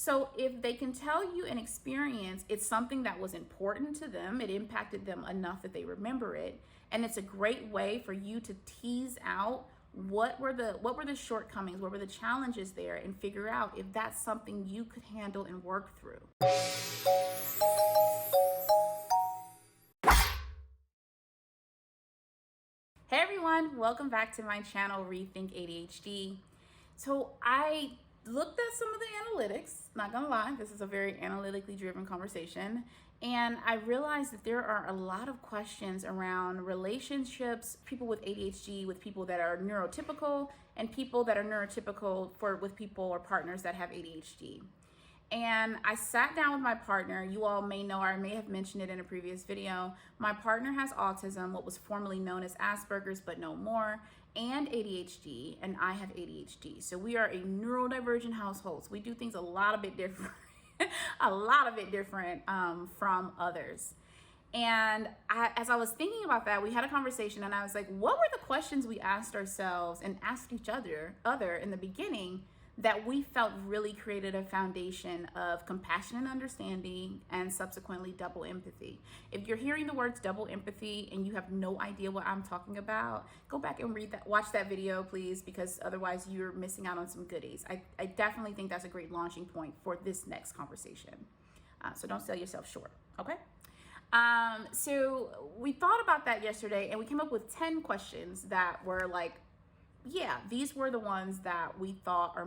So if they can tell you an experience, it's something that was important to them, it impacted them enough that they remember it, and it's a great way for you to tease out what were the shortcomings, what were the challenges there, and figure out if that's something you could handle and work through. Hey everyone, welcome back to my channel, Rethink ADHD. So I looked at some of the analytics, not gonna lie, this is a very analytically driven conversation, and I realized that there are a lot of questions around relationships, people with ADHD with people that are neurotypical, and people that are neurotypical with people or partners that have ADHD. And I sat down with my partner. You all may know, or I may have mentioned it in a previous video. My partner has autism, what was formerly known as Asperger's, but no more, and ADHD, and I have ADHD. So we are a neurodivergent household. So we do things a lot bit different from others. And as I was thinking about that, we had a conversation, and I was like, what were the questions we asked ourselves and asked each other in the beginning that we felt really created a foundation of compassion and understanding, and subsequently double empathy. If you're hearing the words double empathy and you have no idea what I'm talking about, go back and watch that video, please, because otherwise you're missing out on some goodies. I definitely think that's a great launching point for this next conversation. So don't sell yourself short, okay? So we thought about that yesterday, and we came up with 10 questions that were like, yeah, these were the ones that we thought were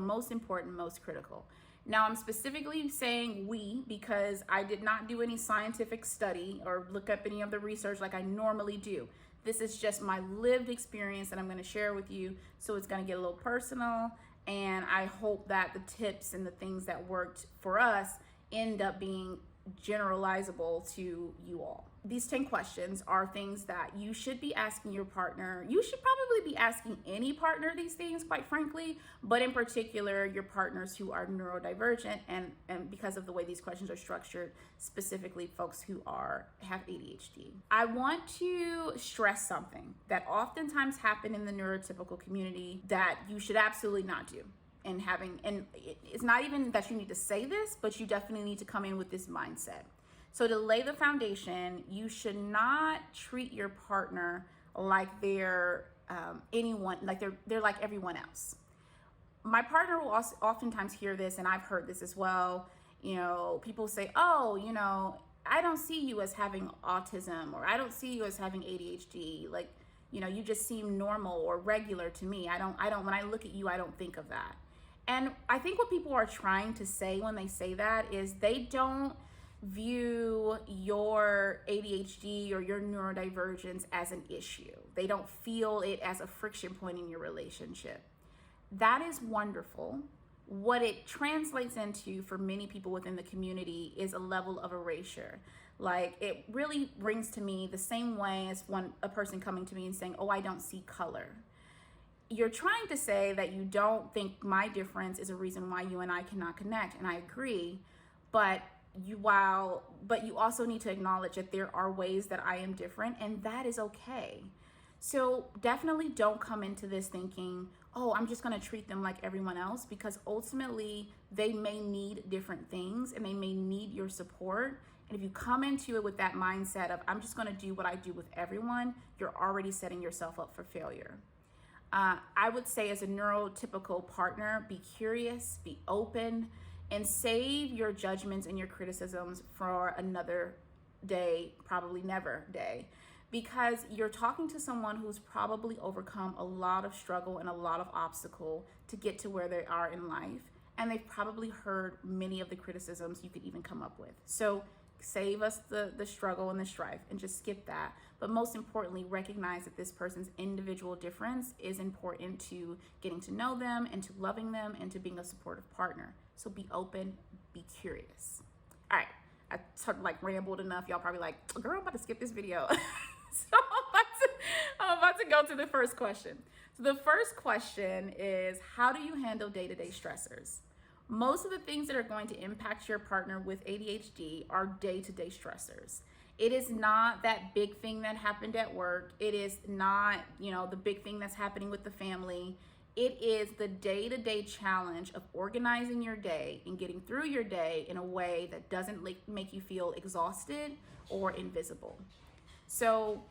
most important, most critical. Now, I'm specifically saying we because I did not do any scientific study or look up any of the research like I normally do. This is just my lived experience that I'm going to share with you. So it's going to get a little personal, and I hope that the tips and the things that worked for us end up being generalizable to you all. These 10 questions are things that you should be asking your partner. You should probably be asking any partner these things, quite frankly, but in particular, your partners who are neurodivergent, and because of the way these questions are structured, specifically folks who have ADHD. I want to stress something that oftentimes happen in the neurotypical community that you should absolutely not do. And it's not even that you need to say this, but you definitely need to come in with this mindset. So to lay the foundation, you should not treat your partner like they're anyone, like they're like everyone else. My partner will also oftentimes hear this, and I've heard this as well. You know, people say, oh, you know, I don't see you as having autism, or I don't see you as having ADHD. Like, you know, you just seem normal or regular to me. I don't, when I look at you, I don't think of that. And I think what people are trying to say when they say that is they don't view your ADHD or your neurodivergence as an issue. They don't feel it as a friction point in your relationship. That is wonderful. What it translates into for many people within the community is a level of erasure. Like, it really brings to me the same way as a person coming to me and saying, oh, I don't see color. You're trying to say that you don't think my difference is a reason why you and I cannot connect, and I agree, but you also need to acknowledge that there are ways that I am different, and that is okay. So definitely don't come into this thinking, oh, I'm just going to treat them like everyone else, because ultimately they may need different things and they may need your support. And if you come into it with that mindset of, I'm just going to do what I do with everyone, you're already setting yourself up for failure. I would say, as a neurotypical partner, be curious, be open, and save your judgments and your criticisms for another day, probably never day, because you're talking to someone who's probably overcome a lot of struggle and a lot of obstacle to get to where they are in life. And they've probably heard many of the criticisms you could even come up with. So save us the struggle and the strife and just skip that. But most importantly, recognize that this person's individual difference is important to getting to know them and to loving them and to being a supportive partner. So be open, be curious. All right, I sort of like rambled enough. Y'all probably like, girl, I'm about to skip this video. So I'm about to go to the first question. So the first question is, how do you handle day-to-day stressors? Most of the things that are going to impact your partner with ADHD are day-to-day stressors. It is not that big thing that happened at work. It is not, the big thing that's happening with the family. It is the day-to-day challenge of organizing your day and getting through your day in a way that doesn't make you feel exhausted or invisible. So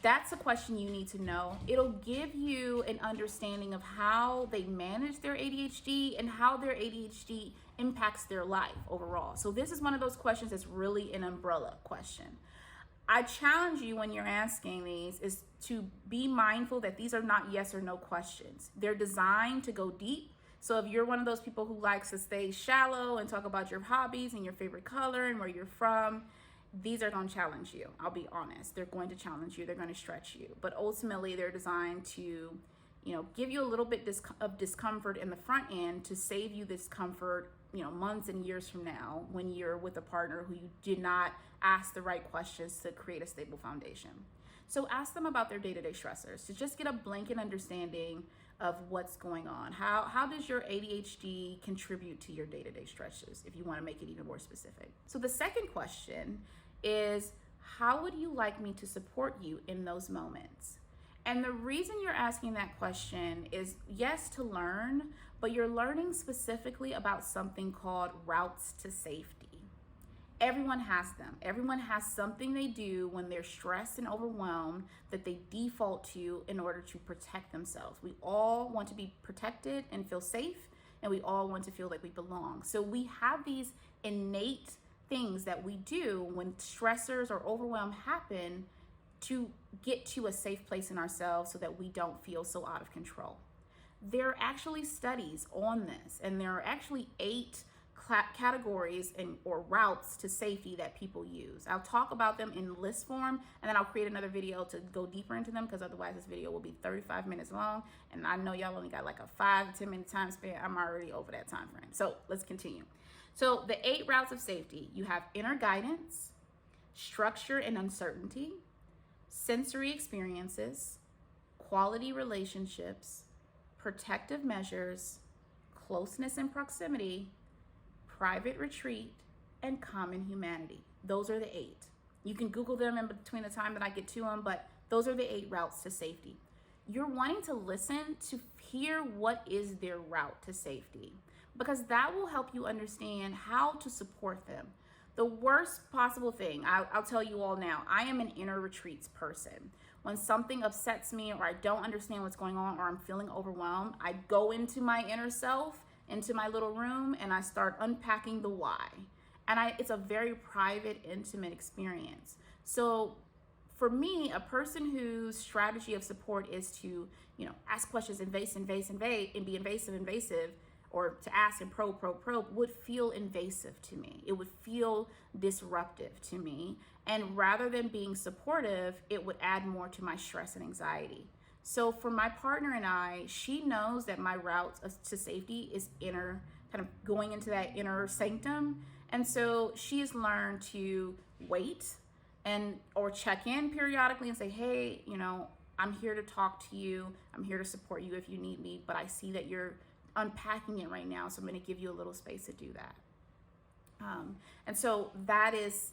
that's a question you need to know. It'll give you an understanding of how they manage their ADHD and how their ADHD impacts their life overall. So this is one of those questions that's really an umbrella question. I challenge you when you're asking these is to be mindful that these are not yes or no questions. They're designed to go deep. So if you're one of those people who likes to stay shallow and talk about your hobbies and your favorite color and where you're from, these are going to challenge you. I'll be honest. They're going to challenge you. They're going to stretch you. But ultimately, they're designed to, give you a little bit of discomfort in the front end to save you discomfort, months and years from now when you're with a partner who you did not ask the right questions to create a stable foundation. So ask them about their day-to-day stressors to just get a blanket understanding of what's going on. How does your ADHD contribute to your day-to-day stresses, if you want to make it even more specific? So the second question is, how would you like me to support you in those moments? And the reason you're asking that question is, yes, to learn, but you're learning specifically about something called routes to safety. Everyone has them. Everyone has something they do when they're stressed and overwhelmed that they default to in order to protect themselves. We all want to be protected and feel safe, and we all want to feel like we belong. So we have these innate things that we do when stressors or overwhelm happen to get to a safe place in ourselves so that we don't feel so out of control. There are actually studies on this, and there are actually 8 categories or routes to safety that people use. I'll talk about them in list form, and then I'll create another video to go deeper into them, because otherwise this video will be 35 minutes long, and I know y'all only got like a 5 to 10 minute time span. I'm already over that time frame. So let's continue. So the 8 routes of safety: you have inner guidance, structure and uncertainty, sensory experiences, quality relationships, protective measures, closeness and proximity, private retreat, and common humanity. Those are the 8. You can Google them in between the time that I get to them, but those are the 8 routes to safety. You're wanting to listen to hear what is their route to safety, because that will help you understand how to support them. The worst possible thing, I'll tell you all now, I am an inner retreats person. When something upsets me, or I don't understand what's going on, or I'm feeling overwhelmed, I go into my inner self, into my little room, and I start unpacking the why. And it's a very private, intimate experience. So for me, a person whose strategy of support is to, ask questions, and be invasive, or to ask and probe, would feel invasive to me. It would feel disruptive to me. And rather than being supportive, it would add more to my stress and anxiety. So for my partner and I, she knows that my route to safety is inner, kind of going into that inner sanctum. And so she has learned to wait or check in periodically and say, hey, I'm here to talk to you. I'm here to support you if you need me, but I see that you're unpacking it right now, so I'm going to give you a little space to do that. And so that is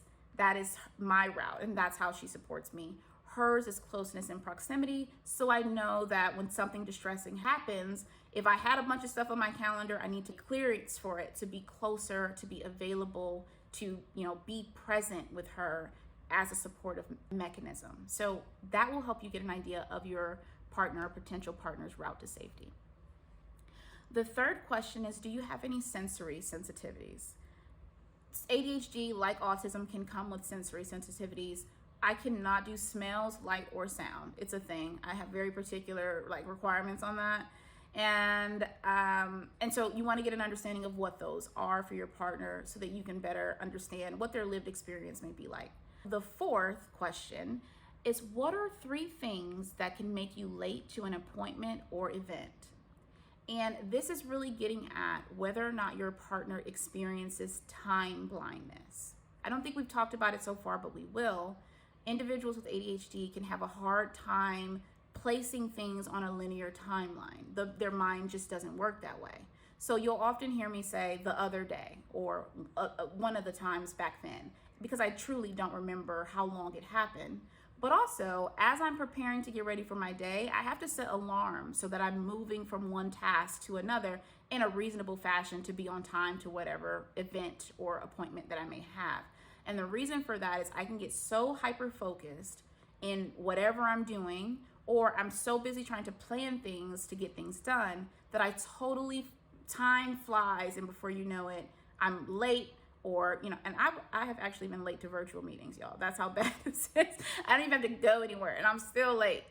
my route, and that's how she supports me. Hers is closeness and proximity, so I know that when something distressing happens, if I had a bunch of stuff on my calendar, I need to clearance for it to be closer, to be available, to be present with her as a supportive mechanism. So that will help you get an idea of your partner or potential partner's route to safety. The third question is, do you have any sensory sensitivities? ADHD, like autism, can come with sensory sensitivities. I cannot do smells, light, or sound. It's a thing. I have very particular requirements on that. And so you want to get an understanding of what those are for your partner so that you can better understand what their lived experience may be like. The fourth question is, what are 3 things that can make you late to an appointment or event? And this is really getting at whether or not your partner experiences time blindness. I don't think we've talked about it so far, but we will. Individuals with ADHD can have a hard time placing things on a linear timeline. Their mind just doesn't work that way. So you'll often hear me say the other day, or one of the times back then, because I truly don't remember how long it happened. But also, as I'm preparing to get ready for my day, I have to set alarms so that I'm moving from one task to another in a reasonable fashion to be on time to whatever event or appointment that I may have. And the reason for that is I can get so hyper focused in whatever I'm doing, or I'm so busy trying to plan things to get things done that I totally, time flies, and before you know it, I'm late. Or, and I have actually been late to virtual meetings, y'all. That's how bad this is. I don't even have to go anywhere and I'm still late.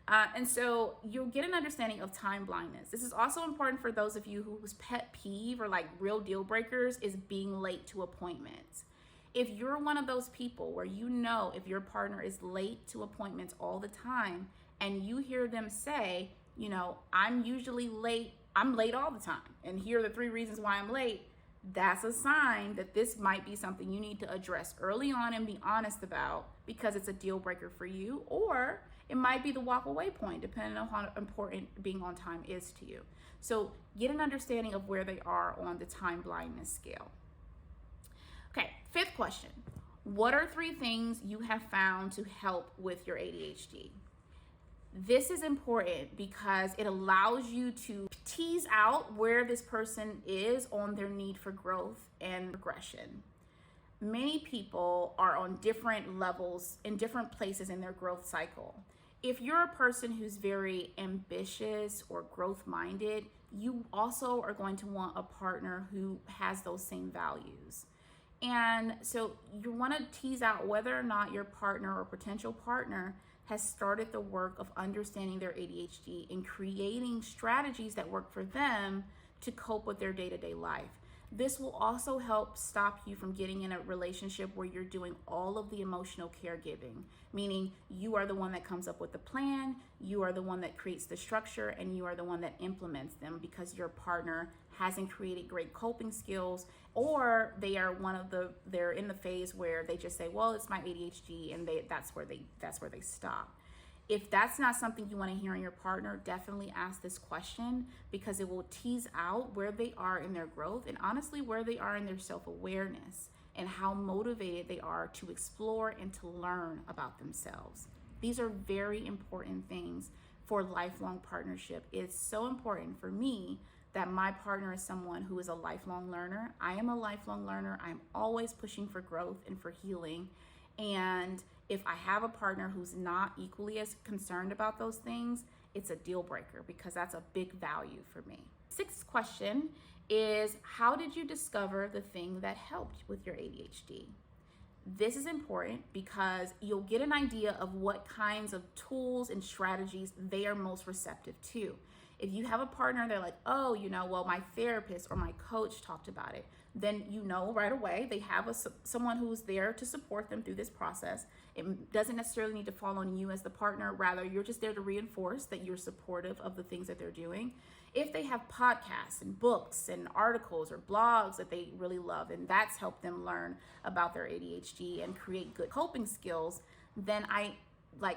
And so you'll get an understanding of time blindness. This is also important for those of you whose pet peeve or like real deal breakers is being late to appointments. If you're one of those people where if your partner is late to appointments all the time and you hear them say, I'm usually late, I'm late all the time, and here are the 3 reasons why I'm late, that's a sign that this might be something you need to address early on and be honest about, because it's a deal breaker for you, or it might be the walk away point, depending on how important being on time is to you. So get an understanding of where they are on the time blindness scale. Okay, 5th question. What are 3 things you have found to help with your ADHD? This is important because it allows you to tease out where this person is on their need for growth and progression. Many people are on different levels in different places in their growth cycle. If you're a person who's very ambitious or growth-minded, you also are going to want a partner who has those same values. And so you want to tease out whether or not your partner or potential partner has started the work of understanding their ADHD and creating strategies that work for them to cope with their day-to-day life. This will also help stop you from getting in a relationship where you're doing all of the emotional caregiving, meaning you are the one that comes up with the plan, you are the one that creates the structure, and you are the one that implements them because your partner hasn't created great coping skills, or they're in the phase where they just say, well, it's my ADHD, and that's where they stop. If that's not something you want to hear in your partner, definitely ask this question, because it will tease out where they are in their growth and honestly where they are in their self-awareness and how motivated they are to explore and to learn about themselves. These are very important things for lifelong partnership. It's so important for me that my partner is someone who is a lifelong learner. I am a lifelong learner. I'm always pushing for growth and for healing. And if I have a partner who's not equally as concerned about those things, it's a deal breaker, because that's a big value for me. 6th question is, how did you discover the thing that helped with your ADHD? This is important because you'll get an idea of what kinds of tools and strategies they are most receptive to. If you have a partner, they're like, oh, well, my therapist or my coach talked about it, then right away they have someone who's there to support them through this process. It doesn't necessarily need to fall on you as the partner. Rather, you're just there to reinforce that you're supportive of the things that they're doing. If they have podcasts and books and articles or blogs that they really love, and that's helped them learn about their ADHD and create good coping skills, then I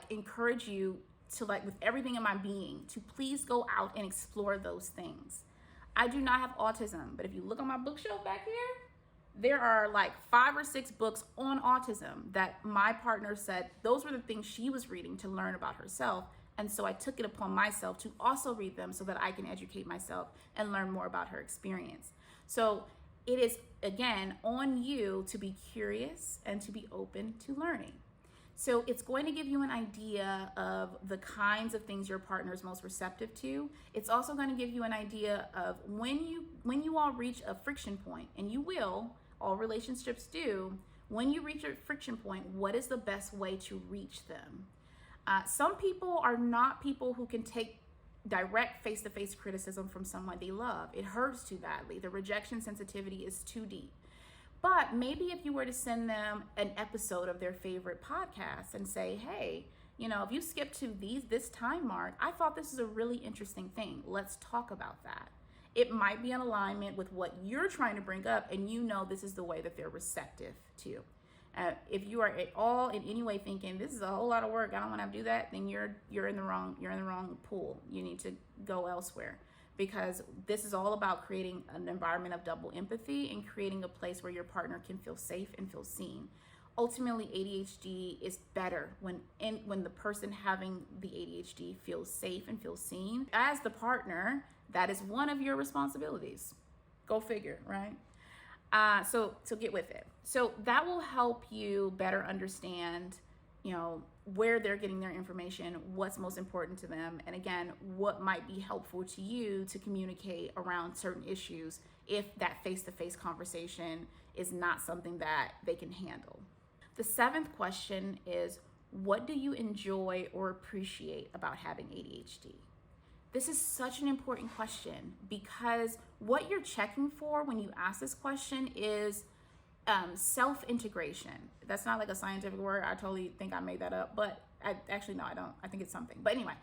encourage you to, with everything in my being, to please go out and explore those things. I do not have autism, but if you look on my bookshelf back here, there are 5 or 6 books on autism that my partner said those were the things she was reading to learn about herself. And so I took it upon myself to also read them so that I can educate myself and learn more about her experience. So it is, again, on you to be curious and to be open to learning. So it's going to give you an idea of the kinds of things your partner is most receptive to. It's also going to give you an idea of when you all reach a friction point, and you will, all relationships do, when you reach a friction point, what is the best way to reach them? Some people are not people who can take direct face-to-face criticism from someone they love. It hurts too badly. The rejection sensitivity is too deep. But maybe if you were to send them an episode of their favorite podcast and say, hey, if you skip to this time mark, I thought this is a really interesting thing. Let's talk about that. It might be in alignment with what you're trying to bring up, and this is the way that they're receptive to. If you are at all in any way thinking this is a whole lot of work, I don't want to do that, then you're in the wrong pool. You need to go elsewhere, because this is all about creating an environment of double empathy and creating a place where your partner can feel safe and feel seen. ultimately ADHD is better when the person having the ADHD feels safe and feels seen. As the partner, that is one of your responsibilities. Go figure, right? So get with it. So that will help you better understand, where they're getting their information, what's most important to them, and again, what might be helpful to you to communicate around certain issues if that face-to-face conversation is not something that they can handle. The seventh question is, what do you enjoy or appreciate about having ADHD? This is such an important question because what you're checking for when you ask this question is self-integration. That's not like a scientific word. I totally think I made that up, but no, I don't. I think it's something. But anyway,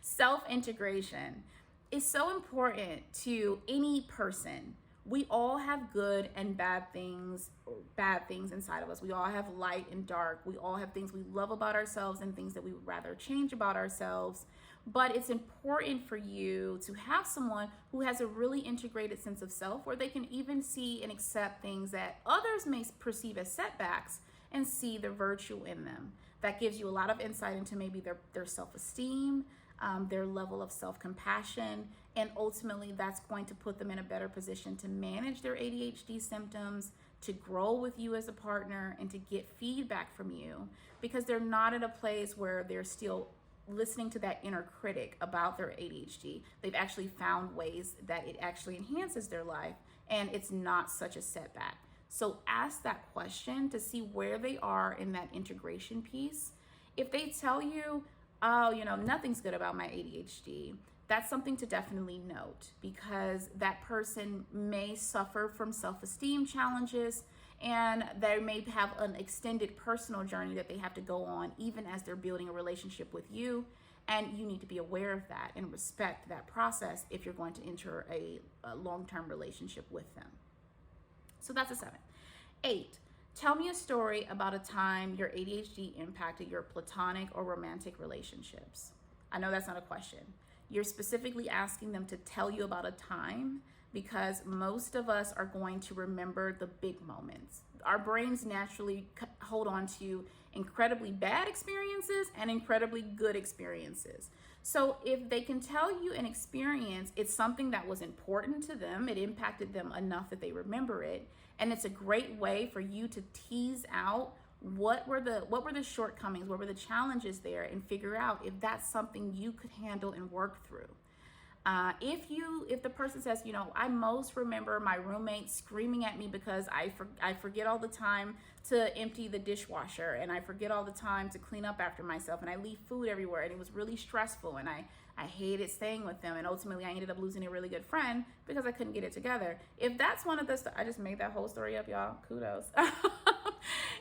self-integration is so important to any person. We all have good and bad things inside of us. We all have light and dark. We all have things we love about ourselves and things that we would rather change about ourselves. But it's important for you to have someone who has a really integrated sense of self, where they can even see and accept things that others may perceive as setbacks and see the virtue in them. That gives you a lot of insight into maybe their self-esteem, their level of self-compassion, and ultimately that's going to put them in a better position to manage their ADHD symptoms, to grow with you as a partner, and to get feedback from you, because they're not at a place where they're still listening to that inner critic about their ADHD. They've actually found ways that it actually enhances their life and it's not such a setback. So ask that question to see where they are in that integration piece. If they tell you, oh, nothing's good about my ADHD, that's something to definitely note, because that person may suffer from self-esteem challenges and they may have an extended personal journey that they have to go on even as they're building a relationship with you. And you need to be aware of that and respect that process if you're going to enter a long-term relationship with them. So that's a 7. 8, tell me a story about a time your ADHD impacted your platonic or romantic relationships. I know that's not a question. You're specifically asking them to tell you about a time, because most of us are going to remember the big moments. Our brains naturally hold on to incredibly bad experiences and incredibly good experiences. So if they can tell you an experience, it's something that was important to them, it impacted them enough that they remember it, and it's a great way for you to tease out what were the shortcomings, what were the challenges there, and figure out if that's something you could handle and work through. If the person says, I most remember my roommate screaming at me because I forget all the time to empty the dishwasher, and I forget all the time to clean up after myself, and I leave food everywhere, and it was really stressful, and I hated staying with them, and ultimately I ended up losing a really good friend because I couldn't get it together. If that's one of the, I just made that whole story up, y'all, kudos.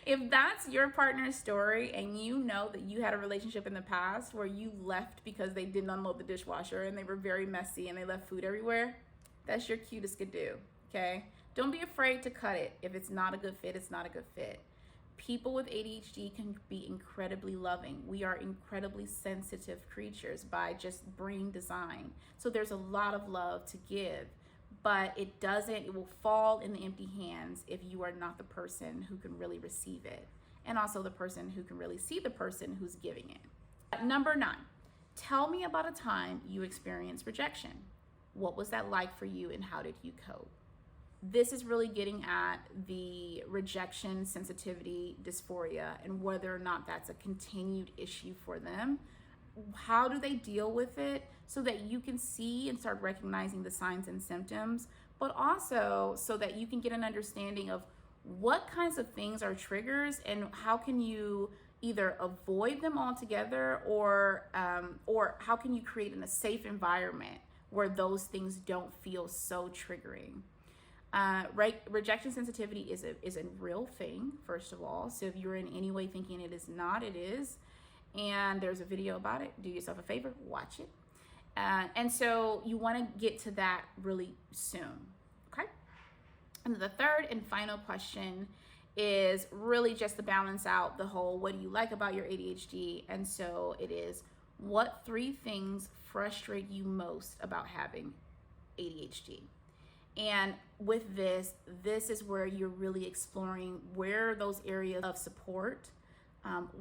If that's your partner's story and you know that you had a relationship in the past where you left because they didn't unload the dishwasher and they were very messy and they left food everywhere, that's your cue to skidoo, okay? Don't be afraid to cut it. If it's not a good fit, it's not a good fit. People with ADHD can be incredibly loving. We are incredibly sensitive creatures by just brain design. So there's a lot of love to give, but it will fall in the empty hands if you are not the person who can really receive it, and also the person who can really see the person who's giving it. Number 9, tell me about a time you experienced rejection. What was that like for you and how did you cope? This is really getting at the rejection, sensitivity, dysphoria, and whether or not that's a continued issue for them. How do they deal with it so that you can see and start recognizing the signs and symptoms, but also so that you can get an understanding of what kinds of things are triggers and how can you either avoid them altogether or how can you create in a safe environment where those things don't feel so triggering. Rejection sensitivity is a real thing, first of all. So if you're in any way thinking it is not, it is. And there's a video about it. Do yourself a favor, watch it. And so you want to get to that really soon, okay? And the third and final question is really just to balance out the whole, what do you like about your ADHD? And so it is, what 3 things frustrate you most about having ADHD? And with this is where you're really exploring where those areas of support,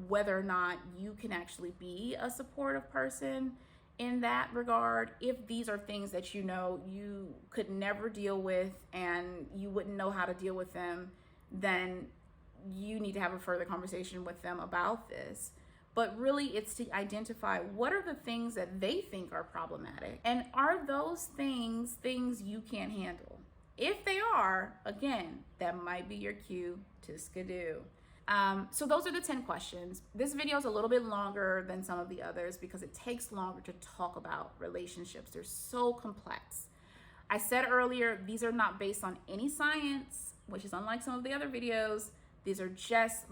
whether or not you can actually be a supportive person in that regard. If these are things that you know you could never deal with and you wouldn't know how to deal with them, then you need to have a further conversation with them about this. But really, it's to identify what are the things that they think are problematic, and are those things you can't handle? If they are, again, that might be your cue to skidoo. So those are the 10 questions. This video is a little bit longer than some of the others because it takes longer to talk about relationships. They're so complex. I said earlier, these are not based on any science, which is unlike some of the other videos. These are just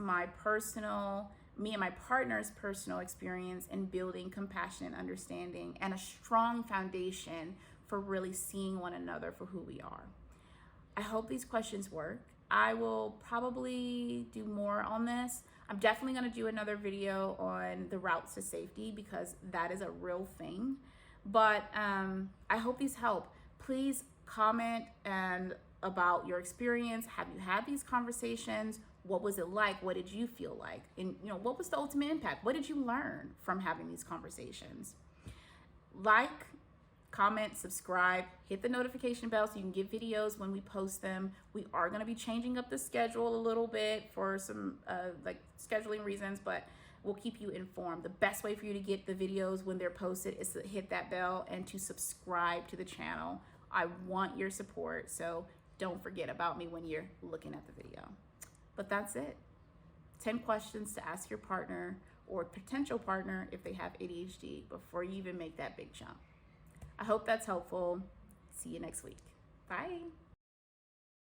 me and my partner's personal experience in building compassion and understanding and a strong foundation for really seeing one another for who we are. I hope these questions work. I will probably do more on this. I'm definitely going to do another video on the routes to safety because that is a real thing. But I hope these help. Please comment and about your experience. Have you had these conversations? What was it like? What did you feel like? And what was the ultimate impact? What did you learn from having these conversations? Like, comment, subscribe, hit the notification bell so you can get videos when we post them. We are going to be changing up the schedule a little bit for some scheduling reasons, but we'll keep you informed. The best way for you to get the videos when they're posted is to hit that bell and to subscribe to the channel. I want your support, so don't forget about me when you're looking at the video. But that's it. 10 questions to ask your partner or potential partner if they have ADHD before you even make that big jump. I hope that's helpful. See you next week. Bye.